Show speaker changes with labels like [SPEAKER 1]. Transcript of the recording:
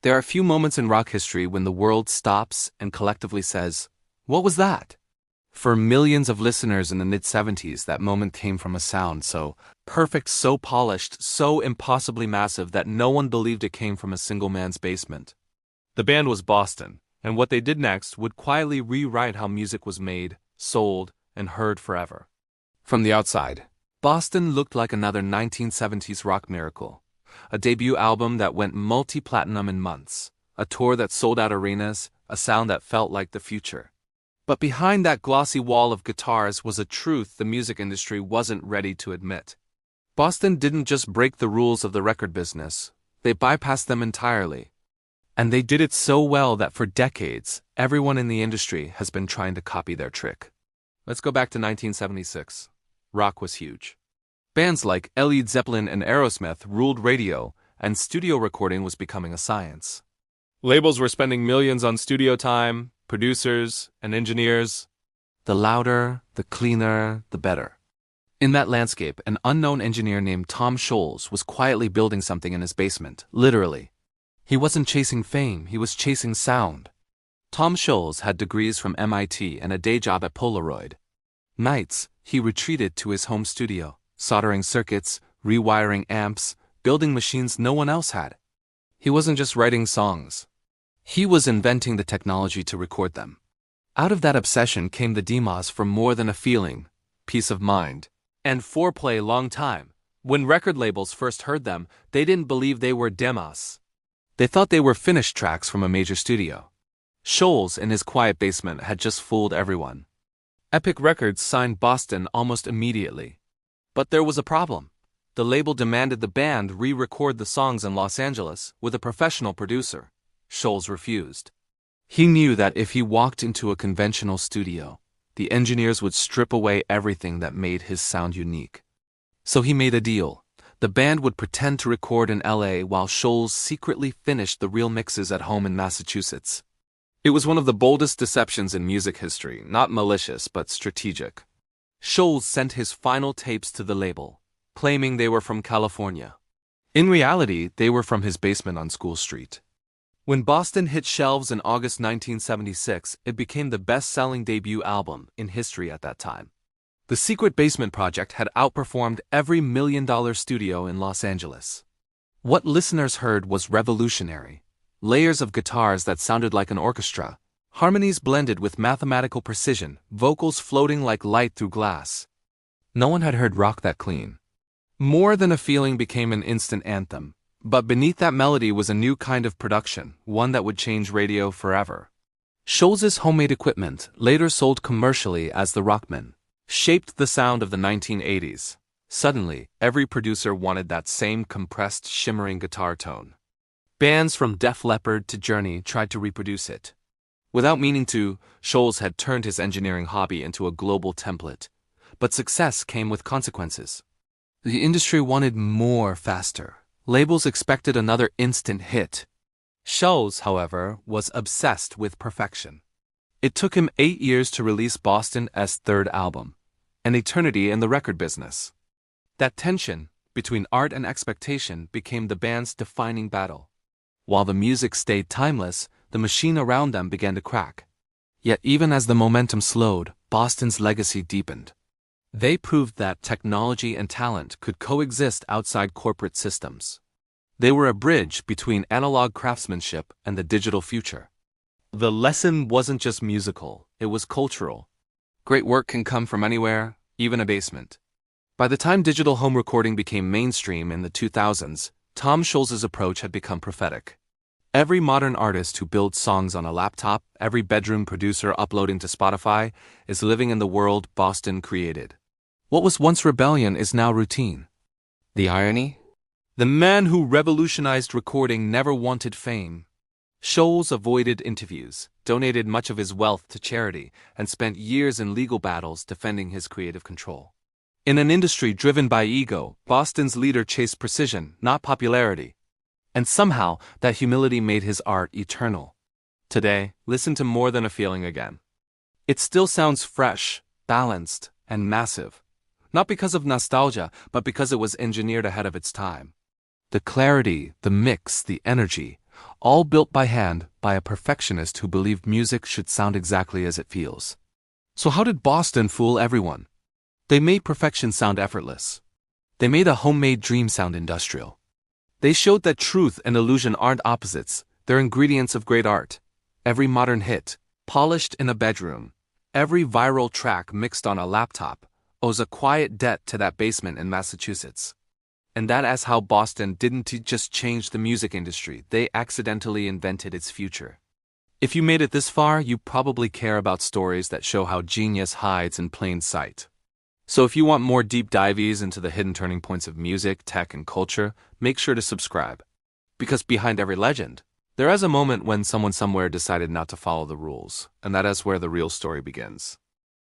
[SPEAKER 1] There are few moments in rock history when the world stops and collectively says, "What was that?" For millions of listeners in the mid-70s, that moment came from a sound so perfect, so polished, so impossibly massive that no one believed it came from a single man's basement. The band was Boston, and what they did next would quietly rewrite how music was made, sold, and heard forever. From the outside, Boston looked like another 1970s rock miracle. A debut album that went multi-platinum in months, a tour that sold out arenas, a sound that felt like the future. But behind that glossy wall of guitars was a truth the music industry wasn't ready to admit. Boston didn't just break the rules of the record business, they bypassed them entirely. And they did it so well that for decades, everyone in the industry has been trying to copy their trick. Let's go back to 1976. Rock was huge. Bands like Led Zeppelin and Aerosmith ruled radio, and studio recording was becoming a science. Labels were spending millions on studio time, producers, and engineers. The louder, the cleaner, the better. In that landscape, an unknown engineer named Tom Scholz was quietly building something in his basement, literally. He wasn't chasing fame, he was chasing sound. Tom Scholz had degrees from MIT and a day job at Polaroid. Nights, he retreated to his home studio, soldering circuits, rewiring amps, building machines no one else had. He wasn't just writing songs. He was inventing the technology to record them. Out of that obsession came the demos for more than a feeling, peace of mind, and foreplay long time. When record labels first heard them, they didn't believe they were demos. They thought they were finished tracks from a major studio. Scholz in his quiet basement had just fooled everyone. Epic Records signed Boston almost immediately. But there was a problem. The label demanded the band re-record the songs in Los Angeles with a professional producer. Scholz refused. He knew that if he walked into a conventional studio, the engineers would strip away everything that made his sound unique. So he made a deal. The band would pretend to record in LA while Scholz secretly finished the real mixes at home in Massachusetts. It was one of the boldest deceptions in music history, not malicious but strategic. Scholz sent his final tapes to the label, claiming they were from California. In reality, they were from his basement on School Street. When Boston hit shelves in August 1976, it became the best-selling debut album in history at that time. The Secret Basement Project had outperformed every million-dollar studio in Los Angeles. What listeners heard was revolutionary. Layers of guitars that sounded like an orchestra, harmonies blended with mathematical precision, vocals floating like light through glass. No one had heard rock that clean. More Than a Feeling became an instant anthem, but beneath that melody was a new kind of production, one that would change radio forever. Scholz's homemade equipment, later sold commercially as the Rockman, shaped the sound of the 1980s. Suddenly, every producer wanted that same compressed, shimmering guitar tone. Bands from Def Leppard to Journey tried to reproduce it. Without meaning to, Scholz had turned his engineering hobby into a global template. But success came with consequences. The industry wanted more faster. Labels expected another instant hit. Scholz, however, was obsessed with perfection. It took him 8 years to release Boston's third album, an eternity in the record business. That tension between art and expectation became the band's defining battle. While the music stayed timeless, the machine around them began to crack. Yet even as the momentum slowed, Boston's legacy deepened. They proved that technology and talent could coexist outside corporate systems. They were a bridge between analog craftsmanship and the digital future. The lesson wasn't just musical, it was cultural. Great work can come from anywhere, even a basement. By the time digital home recording became mainstream in the 2000s, Tom Scholz's approach had become prophetic. Every modern artist who builds songs on a laptop, every bedroom producer uploading to Spotify, is living in the world Boston created. What was once rebellion is now routine. The irony? The man who revolutionized recording never wanted fame. Scholz avoided interviews, donated much of his wealth to charity, and spent years in legal battles defending his creative control. In an industry driven by ego, Boston's leader chased precision, not popularity. And somehow, that humility made his art eternal. Today, listen to More Than a Feeling again. It still sounds fresh, balanced, and massive. Not because of nostalgia, but because it was engineered ahead of its time. The clarity, the mix, the energy, all built by hand by a perfectionist who believed music should sound exactly as it feels. So how did Boston fool everyone? They made perfection sound effortless. They made a homemade dream sound industrial. They showed that truth and illusion aren't opposites, they're ingredients of great art. Every modern hit, polished in a bedroom, every viral track mixed on a laptop, owes a quiet debt to that basement in Massachusetts. And that is how Boston didn't just change the music industry, they accidentally invented its future. If you made it this far, you probably care about stories that show how genius hides in plain sight. So if you want more deep dives into the hidden turning points of music, tech, and culture, make sure to subscribe. Because behind every legend, there is a moment when someone somewhere decided not to follow the rules, and that is where the real story begins.